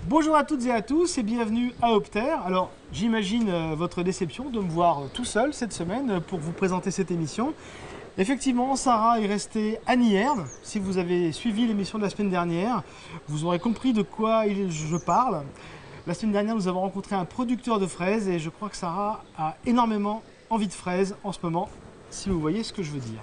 Bonjour à toutes et à tous et bienvenue à Opter. Alors j'imagine votre déception de me voir tout seul cette semaine pour vous présenter cette émission. Effectivement, Sarah est restée à Nierne. Si vous avez suivi l'émission de la semaine dernière, vous aurez compris de quoi je parle. La semaine dernière, nous avons rencontré un producteur de fraises et je crois que Sarah a énormément envie de fraises en ce moment, si vous voyez ce que je veux dire.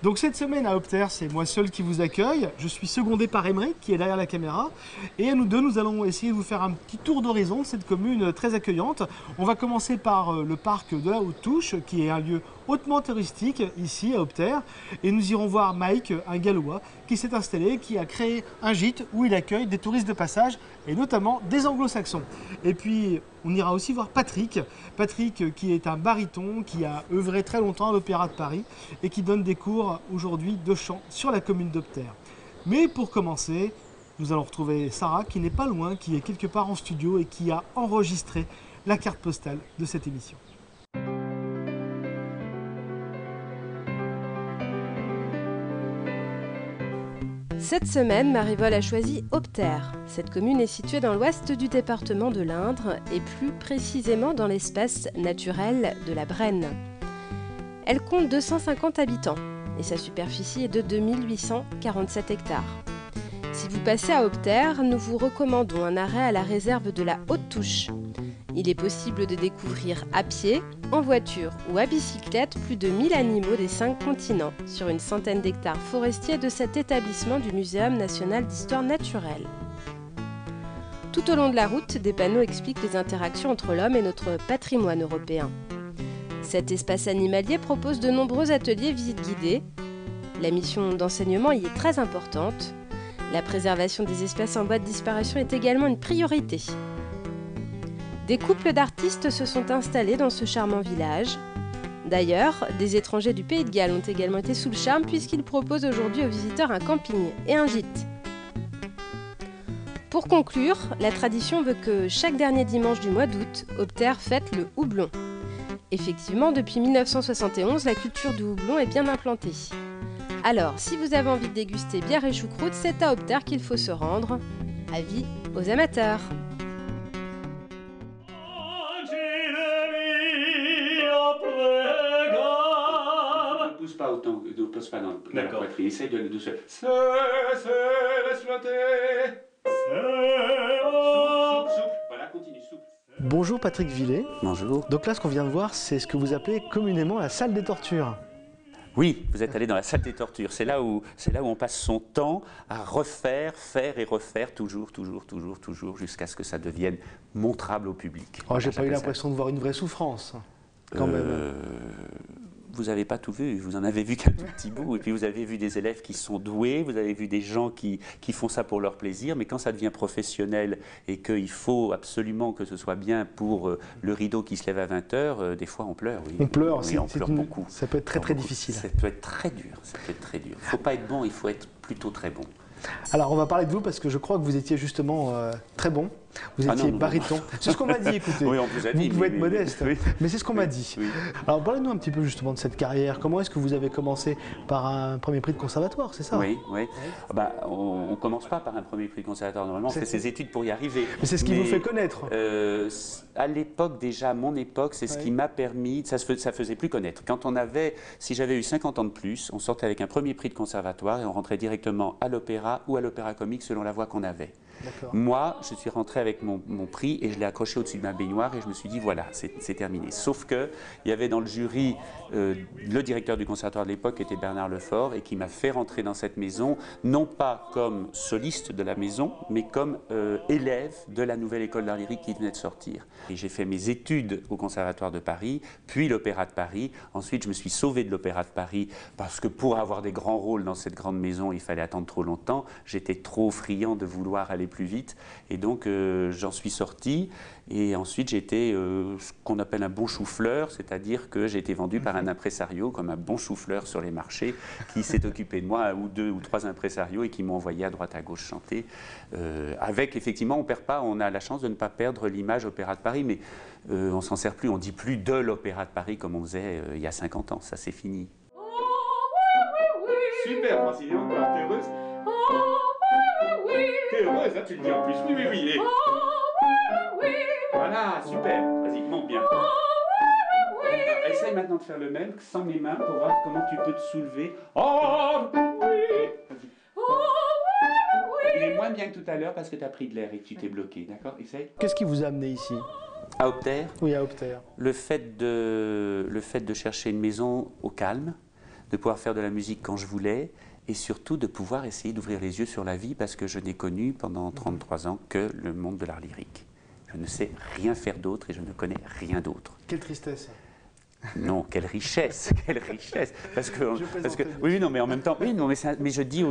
Donc cette semaine à Opter, c'est moi seul qui vous accueille. Je suis secondé par Émeric qui est derrière la caméra. Et à nous deux, nous allons essayer de vous faire un petit tour d'horizon de cette commune très accueillante. On va commencer par le parc de la Haute-Touche, qui est un lieu hautement touristique ici à Opter. Et nous irons voir Mike, un Gallois, qui s'est installé, qui a créé un gîte où il accueille des touristes de passage, et notamment des anglo-saxons. Et puis on ira aussi voir Patrick. Patrick qui est un baryton, qui a œuvré très longtemps à l'Opéra de Paris et qui donne des cours aujourd'hui de chant sur la commune d'Opter. Mais pour commencer, nous allons retrouver Sarah qui n'est pas loin, qui est quelque part en studio et qui a enregistré la carte postale de cette émission. Cette semaine, Marie-Vol a choisi Opter. Cette commune est située dans l'ouest du département de l'Indre et plus précisément dans l'espace naturel de la Brenne. Elle compte 250 habitants et sa superficie est de 2847 hectares. Si vous passez à Opter, nous vous recommandons un arrêt à la réserve de la Haute-Touche. Il est possible de découvrir à pied, en voiture ou à bicyclette plus de 1000 animaux des 5 continents sur une centaine d'hectares forestiers de cet établissement du Muséum national d'histoire naturelle. Tout au long de la route, des panneaux expliquent les interactions entre l'homme et notre patrimoine européen. Cet espace animalier propose de nombreux ateliers visites guidées. La mission d'enseignement y est très importante. La préservation des espèces en voie de disparition est également une priorité. Des couples d'artistes se sont installés dans ce charmant village. D'ailleurs, des étrangers du Pays de Galles ont également été sous le charme puisqu'ils proposent aujourd'hui aux visiteurs un camping et un gîte. Pour conclure, la tradition veut que chaque dernier dimanche du mois d'août, Opter fête le houblon. Effectivement, depuis 1971, la culture du houblon est bien implantée. Alors, si vous avez envie de déguster bière et choucroute, c'est à Opter qu'il faut se rendre. Avis aux amateurs! Ne pousse pas autant, ne pousse pas dans la poitrine, essaye de douceur. Voilà, continue, souple. Bonjour Patrick Villet. Bonjour. Donc là, ce qu'on vient de voir, c'est ce que vous appelez communément la salle des tortures. Oui, vous êtes allé dans la salle des tortures. C'est là où on passe son temps à refaire, faire et refaire, toujours, jusqu'à ce que ça devienne montrable au public. Oh, j'ai pas eu l'impression de voir une vraie souffrance, quand même. Vous n'avez pas tout vu, vous en avez vu qu'un tout petit bout, et puis vous avez vu des élèves qui sont doués, vous avez vu des gens qui font ça pour leur plaisir, mais quand ça devient professionnel et qu'il faut absolument que ce soit bien pour le rideau qui se lève à 20 h, des fois on pleure. Oui. On pleure, oui, on pleure beaucoup. Ça peut être très difficile. Ça peut être très dur, ça peut être très dur. Il ne faut pas être bon, il faut être plutôt très bon. Alors on va parler de vous parce que je crois que vous étiez justement très bon. Vous étiez baryton. C'est ce qu'on m'a dit, écoutez. Oui, on vous a dit. Vous pouvez être modeste, oui. mais c'est ce qu'on m'a dit. Oui. Alors parlez-nous un petit peu justement de cette carrière. Comment est-ce que vous avez commencé par un premier prix de conservatoire, c'est ça? Oui. Bah, on ne commence pas par un premier prix de conservatoire. Normalement, on fait ses études pour y arriver. Mais c'est ce qui vous fait connaître. À l'époque, déjà, à mon époque, c'est ce qui m'a permis, ça faisait plus connaître. Si j'avais eu 50 ans de plus, on sortait avec un premier prix de conservatoire et on rentrait directement à l'opéra ou à l'opéra comique selon la voix qu'on avait. Moi, je suis rentré avec mon prix et je l'ai accroché au-dessus de ma baignoire et je me suis dit voilà, c'est terminé. Sauf qu'il y avait dans le jury le directeur du conservatoire de l'époque qui était Bernard Lefort et qui m'a fait rentrer dans cette maison, non pas comme soliste de la maison, mais comme élève de la nouvelle école d'art lyrique qui venait de sortir. Et j'ai fait mes études au conservatoire de Paris, puis l'opéra de Paris. Ensuite, je me suis sauvé de l'opéra de Paris parce que pour avoir des grands rôles dans cette grande maison, il fallait attendre trop longtemps. J'étais trop friand de vouloir aller plus vite et donc j'en suis sorti et ensuite j'ai été ce qu'on appelle un bon chou-fleur, c'est-à-dire que j'ai été vendu par un impresario comme un bon chou-fleur sur les marchés qui s'est occupé de moi, ou 2 ou 3 impresarios et qui m'ont envoyé à droite à gauche chanter avec effectivement on a la chance de ne pas perdre l'image Opéra de Paris, mais on s'en sert plus, on dit plus de l'Opéra de Paris comme on faisait il y a 50 ans, ça c'est fini. Super Francine, encore, t'es heureuse? T'es heureuse, hein, tu le dis en plus. Oui, oui, oui. Voilà, super. Vas-y, monte bien. Essaye maintenant de faire le même sans mes mains pour voir comment tu peux te soulever. Oh oui. Il est moins bien que tout à l'heure parce que tu as pris de l'air et que tu t'es bloqué, d'accord? Essaye. Qu'est-ce qui vous a amené ici? À Opter, Oui, à Opter. le fait de chercher une maison au calme, de pouvoir faire de la musique quand je voulais, et surtout de pouvoir essayer d'ouvrir les yeux sur la vie parce que je n'ai connu pendant 33 ans que le monde de l'art lyrique. Je ne sais rien faire d'autre et je ne connais rien d'autre. Quelle tristesse. Non, quelle richesse, quelle richesse. Parce que oui, non, mais en même temps, oui, non, mais je dis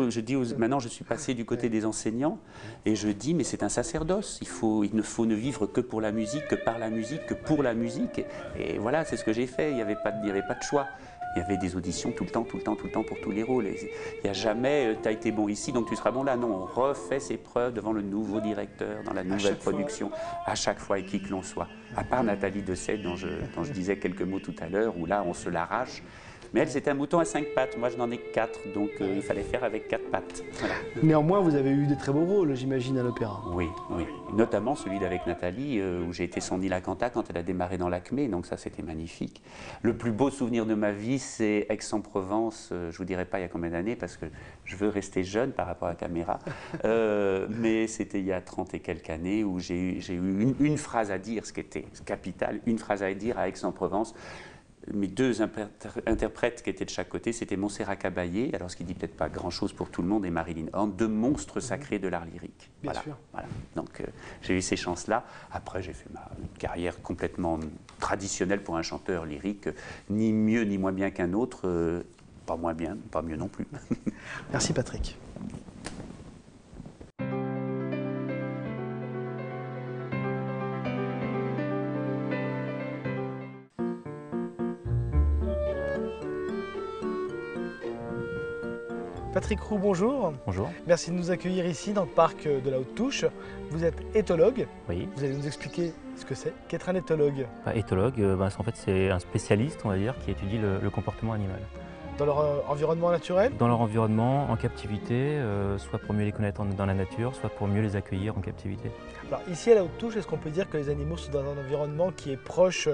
maintenant, je suis passé du côté des enseignants et je dis, mais c'est un sacerdoce. Il ne faut ne vivre que pour la musique, que par la musique, que pour la musique. Et voilà, c'est ce que j'ai fait. Il n'y avait pas de choix. Il y avait des auditions tout le temps pour tous les rôles. Il n'y a jamais tu as été bon ici, donc tu seras bon là. Non, on refait ses preuves devant le nouveau directeur, dans la nouvelle production, à chaque fois, et qui que l'on soit. À part Nathalie Dessay, dont je disais quelques mots tout à l'heure, où là, on se l'arrache. Mais elle, c'est un mouton à 5 pattes. Moi, je n'en ai que 4, donc il fallait faire avec 4 pattes. Voilà. Néanmoins, vous avez eu des très beaux rôles, j'imagine, à l'opéra. Oui, oui. Notamment celui d'avec Nathalie, où j'ai été son Nila Canta quand elle a démarré dans l'Acmé, donc ça, c'était magnifique. Le plus beau souvenir de ma vie, c'est Aix-en-Provence. Je ne vous dirai pas il y a combien d'années, parce que je veux rester jeune par rapport à la caméra. Mais c'était il y a 30 et quelques années, où j'ai eu une phrase à dire, ce qui était capital, une phrase à dire à Aix-en-Provence. Mes deux interprètes qui étaient de chaque côté, c'était Montserrat Caballé, alors ce qui dit peut-être pas grand-chose pour tout le monde, et Marilyn Horne, deux monstres sacrés de l'art lyrique. Bien sûr. Voilà. Donc j'ai eu ces chances-là. Après, j'ai fait ma carrière complètement traditionnelle pour un chanteur lyrique, ni mieux ni moins bien qu'un autre, pas moins bien, pas mieux non plus. Merci Patrick. Patrick Roux, bonjour. Bonjour. Merci de nous accueillir ici dans le parc de la Haute-Touche. Vous êtes éthologue. Oui. Vous allez nous expliquer ce que c'est qu'être un éthologue. Éthologue, en fait, c'est un spécialiste, on va dire, qui étudie le comportement animal. Dans leur environnement naturel? Dans leur environnement, en captivité, soit pour mieux les connaître dans la nature, soit pour mieux les accueillir en captivité. Alors ici à la Haute-Touche, est-ce qu'on peut dire que les animaux sont dans un environnement qui est proche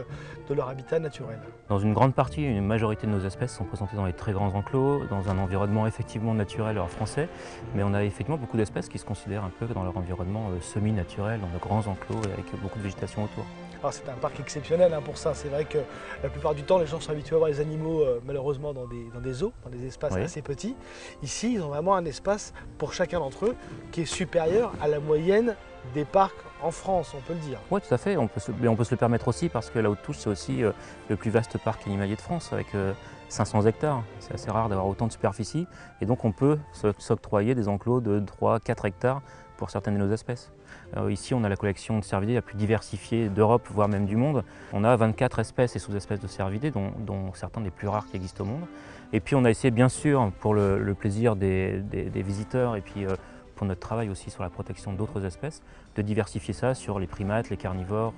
de leur habitat naturel? Dans une grande partie, une majorité de nos espèces sont présentées dans les très grands enclos, dans un environnement effectivement naturel français, mais on a effectivement beaucoup d'espèces qui se considèrent un peu dans leur environnement semi-naturel, dans de grands enclos et avec beaucoup de végétation autour. Alors c'est un parc exceptionnel pour ça. C'est vrai que la plupart du temps, les gens sont habitués à voir les animaux malheureusement dans des zoos, dans des espaces assez petits. Ici, ils ont vraiment un espace pour chacun d'entre eux qui est supérieur à la moyenne des parcs en France, on peut le dire. Oui, tout à fait. On peut se le permettre aussi parce que la Haute-Touche, c'est aussi le plus vaste parc animalier de France avec 500 hectares. C'est assez rare d'avoir autant de superficie et donc on peut s'octroyer des enclos de 3-4 hectares pour certaines de nos espèces. Ici, on a la collection de cervidés la plus diversifiée d'Europe, voire même du monde. On a 24 espèces et sous-espèces de cervidés, dont certains des plus rares qui existent au monde. Et puis on a essayé, bien sûr, pour le plaisir des visiteurs et puis pour notre travail aussi sur la protection d'autres espèces, de diversifier ça sur les primates, les carnivores,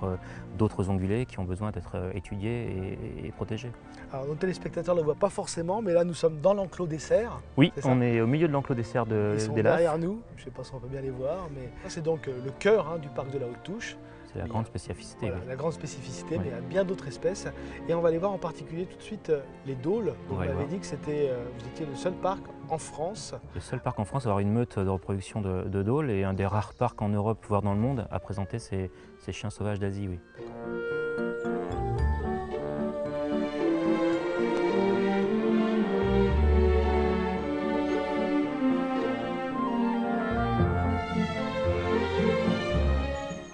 d'autres ongulés qui ont besoin d'être étudiés et protégés. Alors nos téléspectateurs ne le voient pas forcément, mais là nous sommes dans l'enclos des cerfs. Oui, on est au milieu de l'enclos des cerfs des Lafes. Ils sont derrière nous, je ne sais pas si on peut bien les voir, mais c'est donc le cœur du parc de la Haute-Touche. C'est la grande spécificité. Voilà, oui. la grande spécificité, mais il y a bien d'autres espèces. Et on va aller voir en particulier tout de suite les dôles. Vous m'avez dit que vous étiez le seul parc en France. Le seul parc en France à avoir une meute de reproduction de dôles et un des rares parcs en Europe, voire dans le monde, à présenter ces chiens sauvages d'Asie. Oui.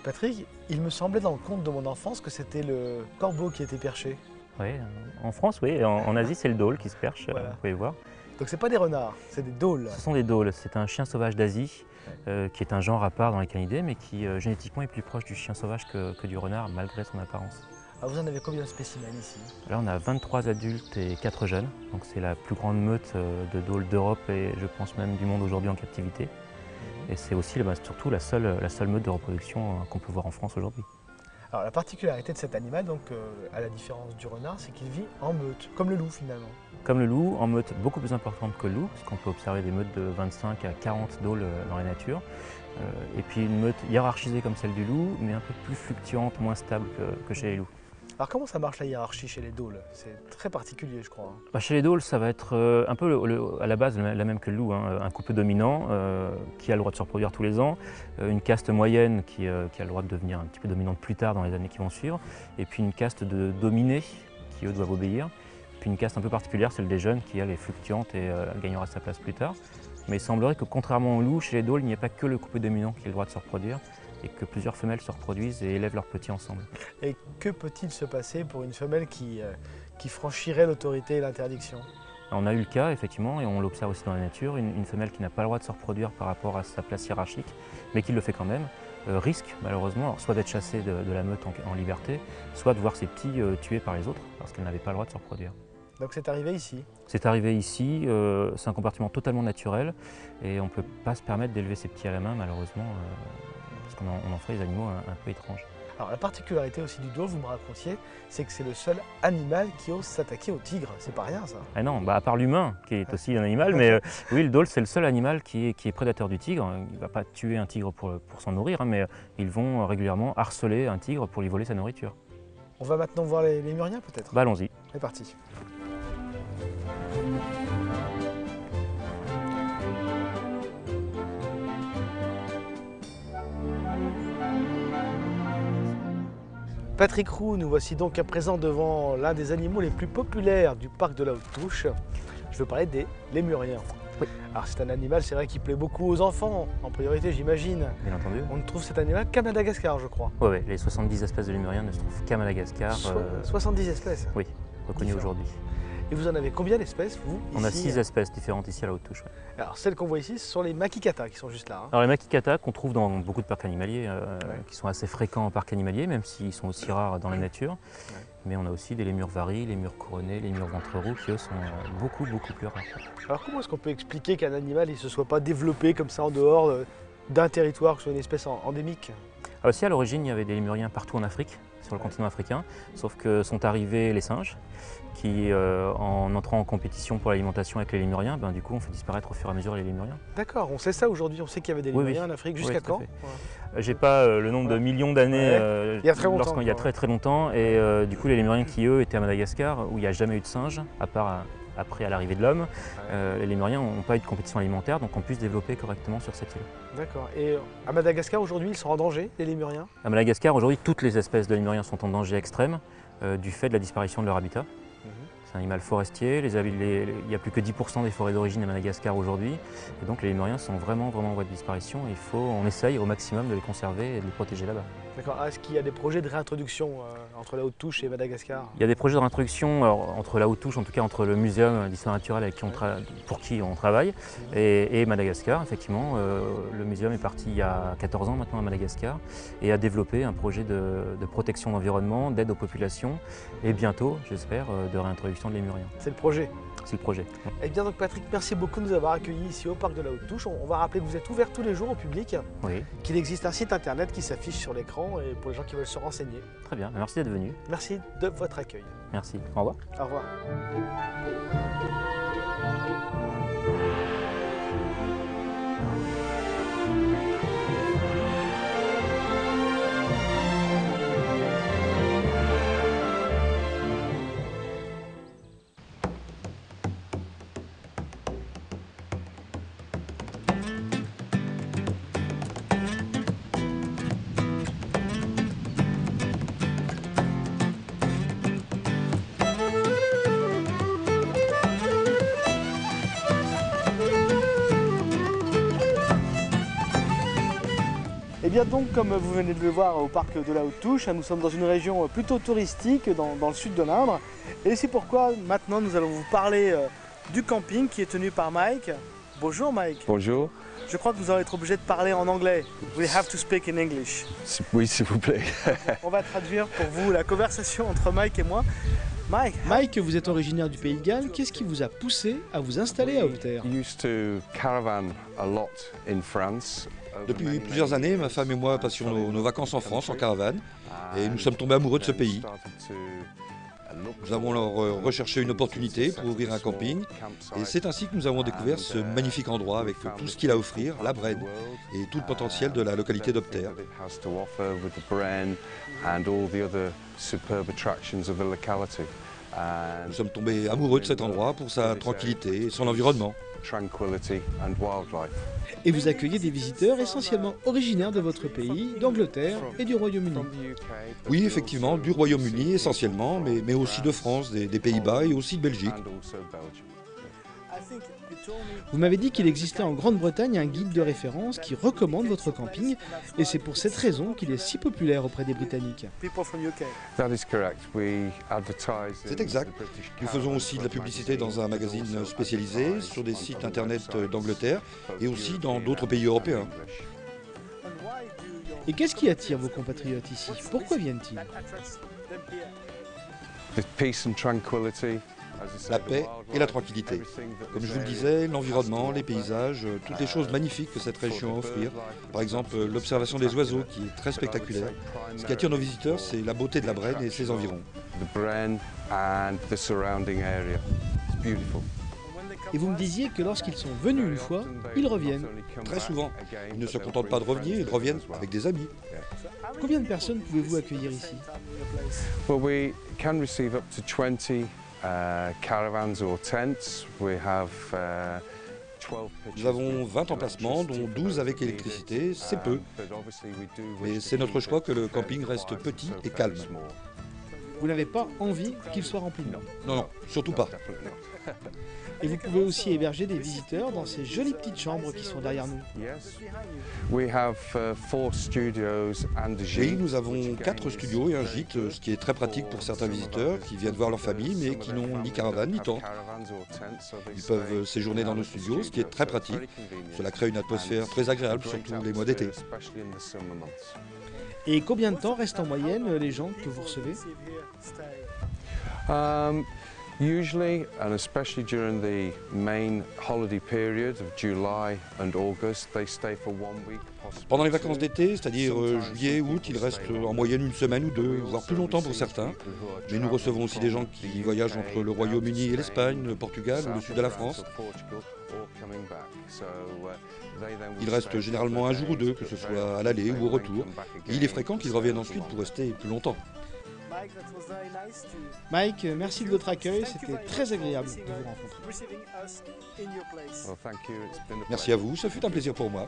Patrick, il me semblait dans le conte de mon enfance que c'était le corbeau qui était perché. Oui, en France, oui. En Asie, c'est le dôle qui se perche, Voilà. vous pouvez le voir. Donc c'est pas des renards, c'est des dôles. Ce sont des dôles. C'est un chien sauvage d'Asie, qui est un genre à part dans les canidés, mais qui génétiquement est plus proche du chien sauvage que du renard, malgré son apparence. Alors vous en avez combien de spécimens ici? Là, on a 23 adultes et 4 jeunes. Donc c'est la plus grande meute de dôles d'Europe et je pense même du monde aujourd'hui en captivité. Et c'est aussi surtout la seule meute de reproduction qu'on peut voir en France aujourd'hui. Alors la particularité de cet animal, donc, à la différence du renard, c'est qu'il vit en meute, comme le loup finalement. Comme le loup, en meute beaucoup plus importante que le loup, parce qu'on peut observer des meutes de 25 à 40 dôles dans la nature. Et puis une meute hiérarchisée comme celle du loup, mais un peu plus fluctuante, moins stable que chez les loups. Alors comment ça marche la hiérarchie chez les dôles? C'est très particulier je crois. Bah, chez les dôles, ça va être un peu à la base la même que le loup, hein. Un couple dominant qui a le droit de se reproduire tous les ans, une caste moyenne qui a le droit de devenir un petit peu dominante plus tard dans les années qui vont suivre, et puis une caste de dominés qui eux doivent obéir, puis une caste un peu particulière, celle des jeunes qui elle est fluctuante et gagnera sa place plus tard. Mais il semblerait que contrairement au loup, chez les dôles, il n'y a pas que le couple dominant qui a le droit de se reproduire, et que plusieurs femelles se reproduisent et élèvent leurs petits ensemble. Et que peut-il se passer pour une femelle qui franchirait l'autorité et l'interdiction? On a eu le cas, effectivement, et on l'observe aussi dans la nature, une femelle qui n'a pas le droit de se reproduire par rapport à sa place hiérarchique, mais qui le fait quand même, risque malheureusement alors, soit d'être chassée de la meute en liberté, soit de voir ses petits tués par les autres, parce qu'elle n'avait pas le droit de se reproduire. Donc c'est arrivé ici? C'est arrivé ici, c'est un comportement totalement naturel, et on ne peut pas se permettre d'élever ses petits à la main, malheureusement, parce qu'on en fait des animaux un peu étranges. Alors la particularité aussi du dôle, vous me racontiez, c'est que c'est le seul animal qui ose s'attaquer au tigre. C'est pas rien ça. Ah non, bah à part l'humain, qui est aussi un animal, mais oui, le dôle c'est le seul animal qui est prédateur du tigre. Il ne va pas tuer un tigre pour s'en nourrir, hein, mais ils vont régulièrement harceler un tigre pour lui voler sa nourriture. On va maintenant voir les lémuriens peut-être? Bah allons-y. C'est parti. Patrick Roux, nous voici donc à présent devant l'un des animaux les plus populaires du parc de la Haute-Touche. Je veux parler des lémuriens. Oui. Alors c'est un animal, c'est vrai, qui plaît beaucoup aux enfants, en priorité j'imagine. Bien entendu. On ne trouve cet animal qu'à Madagascar, je crois. Oui, les 70 espèces de lémuriens ne se trouvent qu'à Madagascar. 70 espèces? Oui, reconnues aujourd'hui. Et vous en avez combien d'espèces, vous? On a ici 6 espèces différentes ici à la Haute-Touche. Ouais. Alors celles qu'on voit ici, ce sont les makikata qui sont juste là. Hein. Alors les makikata qu'on trouve dans beaucoup de parcs animaliers, qui sont assez fréquents en parc animalier, même s'ils sont aussi rares dans la nature. Ouais. Mais on a aussi des lémures varis, lémures couronnées, lémures ventre roux qui eux sont beaucoup plus rares. Alors comment est-ce qu'on peut expliquer qu'un animal ne se soit pas développé comme ça en dehors d'un territoire, que ce soit une espèce endémique? Alors aussi à l'origine il y avait des lémuriens partout en Afrique, sur le continent africain, sauf que sont arrivés les singes qui, en entrant en compétition pour l'alimentation avec les lémuriens, du coup on fait disparaître au fur et à mesure les lémuriens. D'accord, on sait ça aujourd'hui, on sait qu'il y avait des lémuriens en Afrique, jusqu'à quand? J'ai pas le nombre de millions d'années, il y a très longtemps. Il y a très longtemps, et du coup les lémuriens qui eux étaient à Madagascar, où il n'y a jamais eu de singes, à part après à l'arrivée de l'homme, les lémuriens n'ont pas eu de compétition alimentaire, donc ont pu se développer correctement sur cette île. D'accord, et à Madagascar aujourd'hui ils sont en danger, les lémuriens? À Madagascar aujourd'hui toutes les espèces de lémuriens sont en danger extrême, du fait de la disparition de leur habitat. C'est un animal forestier, il n'y a plus que 10% des forêts d'origine à Madagascar aujourd'hui, et donc les lémuriens sont vraiment en voie de disparition, et on essaye au maximum de les conserver et de les protéger là-bas. D'accord, est-ce qu'il y a des projets de réintroduction entre la Haute-Touche et Madagascar? Il y a des projets de réintroduction entre la Haute-Touche, en tout cas entre le Muséum d'histoire naturelle pour qui on travaille, et Madagascar, effectivement. Le muséum est parti il y a 14 ans maintenant à Madagascar, et a développé un projet de protection d'environnement, d'aide aux populations, et bientôt, j'espère, de réintroduction de lémuriens. C'est le projet? C'est le projet. Eh bien donc Patrick, merci beaucoup de nous avoir accueillis ici au parc de la Haute-Touche. On va rappeler que vous êtes ouvert tous les jours au public, qu'il existe un site internet qui s'affiche sur l'écran et pour les gens qui veulent se renseigner. Très bien, merci d'être venu. Merci de votre accueil. Merci, au revoir. Au revoir. Et bien donc, comme vous venez de le voir au parc de la Haute-Touche, nous sommes dans une région plutôt touristique dans le sud de l'Indre. Et c'est pourquoi maintenant nous allons vous parler du camping qui est tenu par Mike. Bonjour Mike. Bonjour. Je crois que vous allez être obligé de parler en anglais. We have to speak in English. Oui, s'il vous plaît. On va traduire pour vous la conversation entre Mike et moi. Mike, vous êtes originaire du Pays de Galles. Qu'est-ce qui vous a poussé à vous installer à Haute-Terre? We used to caravan a lot in France. Depuis plusieurs années, ma femme et moi passions nos vacances en France en caravane et nous sommes tombés amoureux de ce pays. Nous avons alors recherché une opportunité pour ouvrir un camping et c'est ainsi que nous avons découvert ce magnifique endroit avec tout ce qu'il a à offrir, la Brenne, et tout le potentiel de la localité d'Opter. Nous sommes tombés amoureux de cet endroit pour sa tranquillité et son environnement. Et vous accueillez des visiteurs essentiellement originaires de votre pays, d'Angleterre et du Royaume-Uni. Oui, effectivement, du Royaume-Uni essentiellement, mais aussi de France, des Pays-Bas et aussi de Belgique. Vous m'avez dit qu'il existait en Grande-Bretagne un guide de référence qui recommande votre camping et c'est pour cette raison qu'il est si populaire auprès des Britanniques. C'est exact. Nous faisons aussi de la publicité dans un magazine spécialisé, sur des sites internet d'Angleterre et aussi dans d'autres pays européens. Et qu'est-ce qui attire vos compatriotes ici? Pourquoi viennent-ils? La paix et la tranquillité. Comme je vous le disais, l'environnement, les paysages, toutes les choses magnifiques que cette région a à offrir. Par exemple, l'observation des oiseaux qui est très spectaculaire. Ce qui attire nos visiteurs, c'est la beauté de la Brenne et ses environs. Et vous me disiez que lorsqu'ils sont venus une fois, ils reviennent. Très souvent. Ils ne se contentent pas de revenir, ils reviennent avec des amis. Combien de personnes pouvez-vous accueillir ici? Nous avons 20 emplacements, dont 12 avec électricité, c'est peu. Mais c'est notre choix que le camping reste petit et calme. Vous n'avez pas envie qu'il soit rempli de monde? Non, non, surtout pas. Et vous pouvez aussi héberger des visiteurs dans ces jolies petites chambres qui sont derrière nous. Oui, nous avons 4 studios et un gîte, ce qui est très pratique pour certains visiteurs qui viennent voir leur famille mais qui n'ont ni caravane ni tente. Ils peuvent séjourner dans nos studios, ce qui est très pratique. Cela crée une atmosphère très agréable, surtout les mois d'été. Et combien de temps restent en moyenne les gens que vous recevez? Usually, and especially during the main holiday period of July and August, they stay for 1 week. Pendant les vacances d'été, c'est-à-dire juillet, août, ils restent en moyenne une semaine ou deux, voire plus longtemps pour certains. Mais nous recevons aussi des gens qui voyagent entre le Royaume-Uni et l'Espagne, le Portugal ou le sud de la France. Ils restent généralement un jour ou deux, que ce soit à l'aller ou au retour. Et il est fréquent qu'ils reviennent ensuite pour rester plus longtemps. Mike, merci de votre accueil, c'était très agréable de vous rencontrer. Merci à vous, ce fut un plaisir pour moi.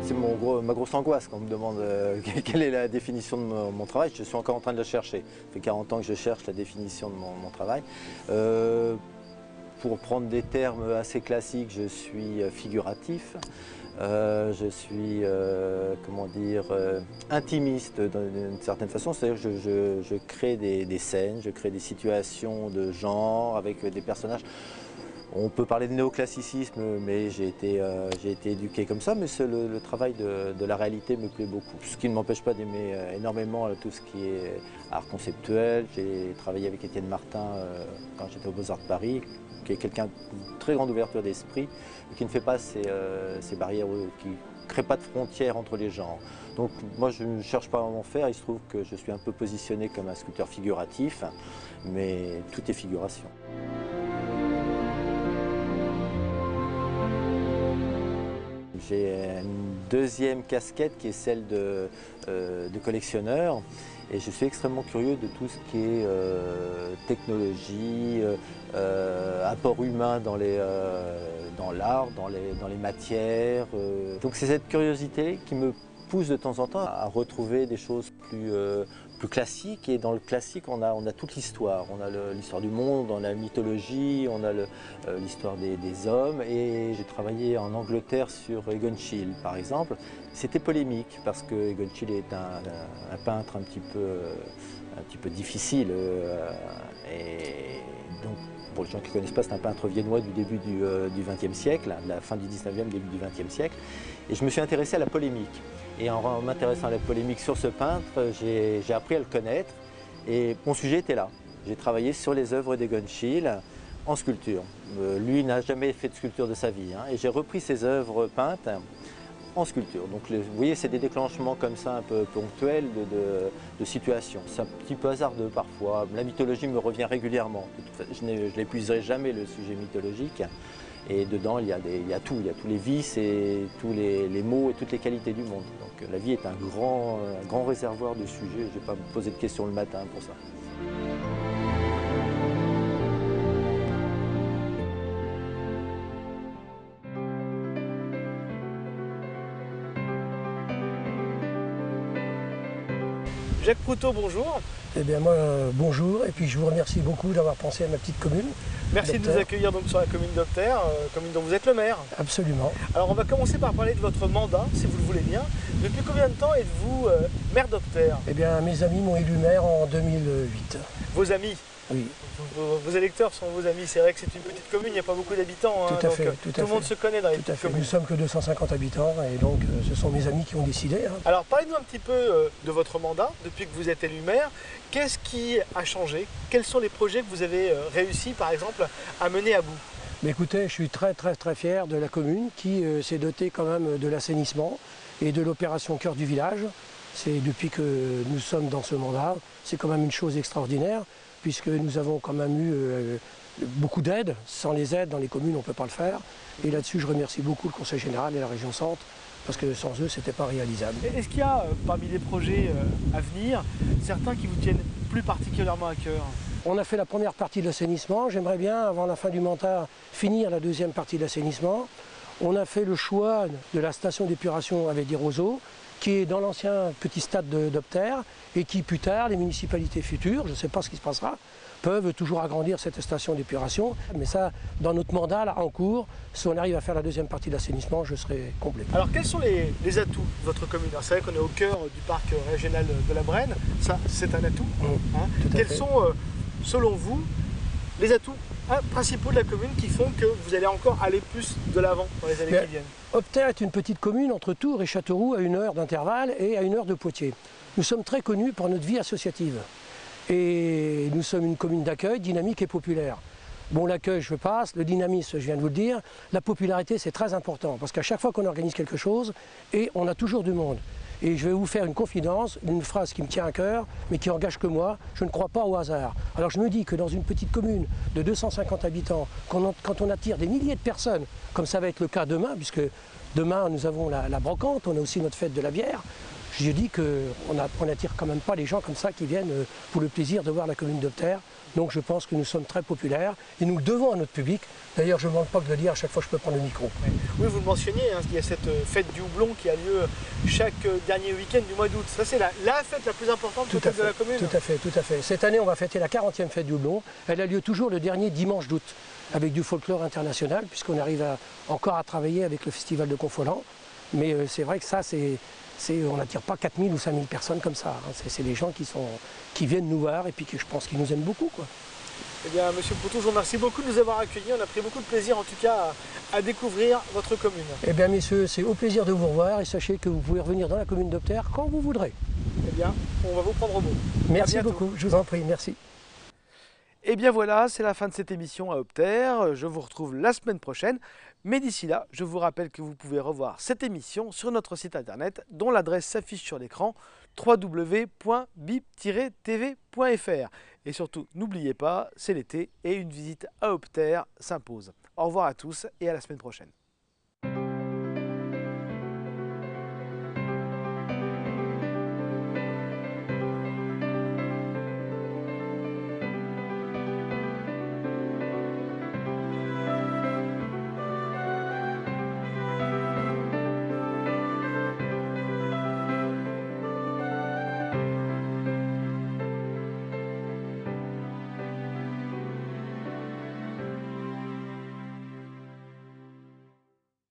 C'est ma grosse angoisse quand on me demande quelle est la définition de mon travail. Je suis encore en train de la chercher. Ça fait 40 ans que je cherche la définition de mon travail. Pour prendre des termes assez classiques, je suis figuratif. Je suis, comment dire, intimiste d'une certaine façon. C'est-à-dire que je crée des scènes, je crée des situations de genre avec des personnages. On peut parler de néoclassicisme, mais j'ai été éduqué comme ça, mais le travail de la réalité me plaît beaucoup. Ce qui ne m'empêche pas d'aimer énormément tout ce qui est art conceptuel. J'ai travaillé avec Étienne Martin quand j'étais au Beaux-Arts de Paris, qui est quelqu'un de très grande ouverture d'esprit, et qui ne fait pas ces barrières, qui ne crée pas de frontières entre les genres. Donc moi je ne cherche pas à m'en faire, il se trouve que je suis un peu positionné comme un sculpteur figuratif, mais tout est figuration. J'ai une deuxième casquette qui est celle de collectionneur et je suis extrêmement curieux de tout ce qui est technologie, apport humain dans l'art, dans les matières. Donc c'est cette curiosité qui me pousse de temps en temps à retrouver des choses plus classiques, et dans le classique on a toute l'histoire. On a l'histoire du monde, on a la mythologie, on a l'histoire des hommes, et j'ai travaillé en Angleterre sur Egon Schiele par exemple. C'était polémique parce que Egon Schiele est un peintre un petit peu difficile et Donc, pour les gens qui ne connaissent pas, c'est un peintre viennois du début du XXe siècle, de la fin du XIXe, début du XXe siècle. Et je me suis intéressé à la polémique. Et en m'intéressant à la polémique sur ce peintre, j'ai appris à le connaître. Et mon sujet était là. J'ai travaillé sur les œuvres d'Egon Schiele en sculpture. Lui n'a jamais fait de sculpture de sa vie. Et j'ai repris ses œuvres peintes en sculpture. Donc vous voyez, c'est des déclenchements comme ça un peu ponctuels de situations. C'est un petit peu hasardeux parfois. La mythologie me revient régulièrement. Je n'épuiserai jamais le sujet mythologique. Et dedans, il y a tout. Il y a tous les vices et tous les maux et toutes les qualités du monde. Donc la vie est un grand réservoir de sujets. Je ne vais pas me poser de questions le matin pour ça. Jacques Proutot, bonjour. Eh bien moi, bonjour, et puis je vous remercie beaucoup d'avoir pensé à ma petite commune. Merci de nous accueillir donc sur la commune d'Opter, commune dont vous êtes le maire. Absolument. Alors on va commencer par parler de votre mandat, si vous le voulez bien. Depuis combien de temps êtes-vous maire d'Opter? Eh bien mes amis m'ont élu maire en 2008. Vos amis? Oui. Vos électeurs sont vos amis. C'est vrai que c'est une petite commune, il n'y a pas beaucoup d'habitants. Tout à fait. Tout le monde se connaît dans les petites communes. Nous sommes que 250 habitants et donc ce sont mes amis qui ont décidé. Alors parlez-nous un petit peu de votre mandat depuis que vous êtes élu maire. Qu'est-ce qui a changé? Quels sont les projets que vous avez réussi par exemple à mener à bout? Mais écoutez, je suis très fier de la commune qui s'est dotée quand même de l'assainissement et de l'opération Cœur du village. C'est depuis que nous sommes dans ce mandat, c'est quand même une chose extraordinaire, puisque nous avons quand même eu beaucoup d'aides. Sans les aides dans les communes, on ne peut pas le faire. Et là-dessus, je remercie beaucoup le Conseil général et la région Centre, parce que sans eux, ce n'était pas réalisable. Est-ce qu'il y a parmi les projets à venir, certains qui vous tiennent plus particulièrement à cœur? On a fait la première partie de l'assainissement. J'aimerais bien, avant la fin du mandat, finir la deuxième partie de l'assainissement. On a fait le choix de la station d'épuration avec des roseaux, qui est dans l'ancien petit stade d'Opter et qui plus tard, les municipalités futures, je ne sais pas ce qui se passera, peuvent toujours agrandir cette station d'épuration. Mais ça, dans notre mandat, là, en cours, si on arrive à faire la deuxième partie de l'assainissement, je serai complet. Alors quels sont les atouts de votre commune? C'est vrai qu'on est au cœur du parc régional de la Brenne, ça c'est un atout. Quels sont, selon vous, les atouts principaux de la commune qui font que vous allez encore aller plus de l'avant dans les années qui viennent? Opter est une petite commune entre Tours et Châteauroux à 1 heure d'intervalle et à 1 heure de Poitiers. Nous sommes très connus pour notre vie associative et nous sommes une commune d'accueil dynamique et populaire. Bon, l'accueil, je passe, le dynamisme, je viens de vous le dire, la popularité, c'est très important parce qu'à chaque fois qu'on organise quelque chose, et on a toujours du monde. Et je vais vous faire une confidence, une phrase qui me tient à cœur, mais qui engage que moi, je ne crois pas au hasard. Alors je me dis que dans une petite commune de 250 habitants, quand on attire des milliers de personnes, comme ça va être le cas demain, puisque demain nous avons la brocante, on a aussi notre fête de la bière, je dis qu'on n'attire quand même pas les gens comme ça qui viennent pour le plaisir de voir la commune d'Opter. Donc je pense que nous sommes très populaires et nous le devons à notre public. D'ailleurs, je ne manque pas de le dire à chaque fois que je peux prendre le micro. Oui, vous le mentionniez, il y a cette fête du houblon qui a lieu chaque dernier week-end du mois d'août. Ça, c'est la fête la plus importante peut-être de la commune. Tout à fait, tout à fait. Cette année, on va fêter la 40e fête du houblon. Elle a lieu toujours le dernier dimanche d'août, avec du folklore international, puisqu'on arrive encore à travailler avec le festival de Confolens. Mais c'est vrai que ça, on n'attire pas 4000 ou 5000 personnes comme ça. C'est des gens qui viennent nous voir et puis que je pense qu'ils nous aiment beaucoup, quoi. Eh bien, Monsieur Proutot, je vous remercie beaucoup de nous avoir accueillis. On a pris beaucoup de plaisir, en tout cas, à découvrir votre commune. Eh bien, messieurs, c'est au plaisir de vous revoir et sachez que vous pouvez revenir dans la commune d'Opter quand vous voudrez. Eh bien, on va vous prendre au mot. Merci beaucoup, je vous en prie, merci. Et bien voilà, c'est la fin de cette émission à Opter. Je vous retrouve la semaine prochaine. Mais d'ici là, je vous rappelle que vous pouvez revoir cette émission sur notre site internet dont l'adresse s'affiche sur l'écran, www.bip-tv.fr. Et surtout, n'oubliez pas, c'est l'été et une visite à Opter s'impose. Au revoir à tous et à la semaine prochaine.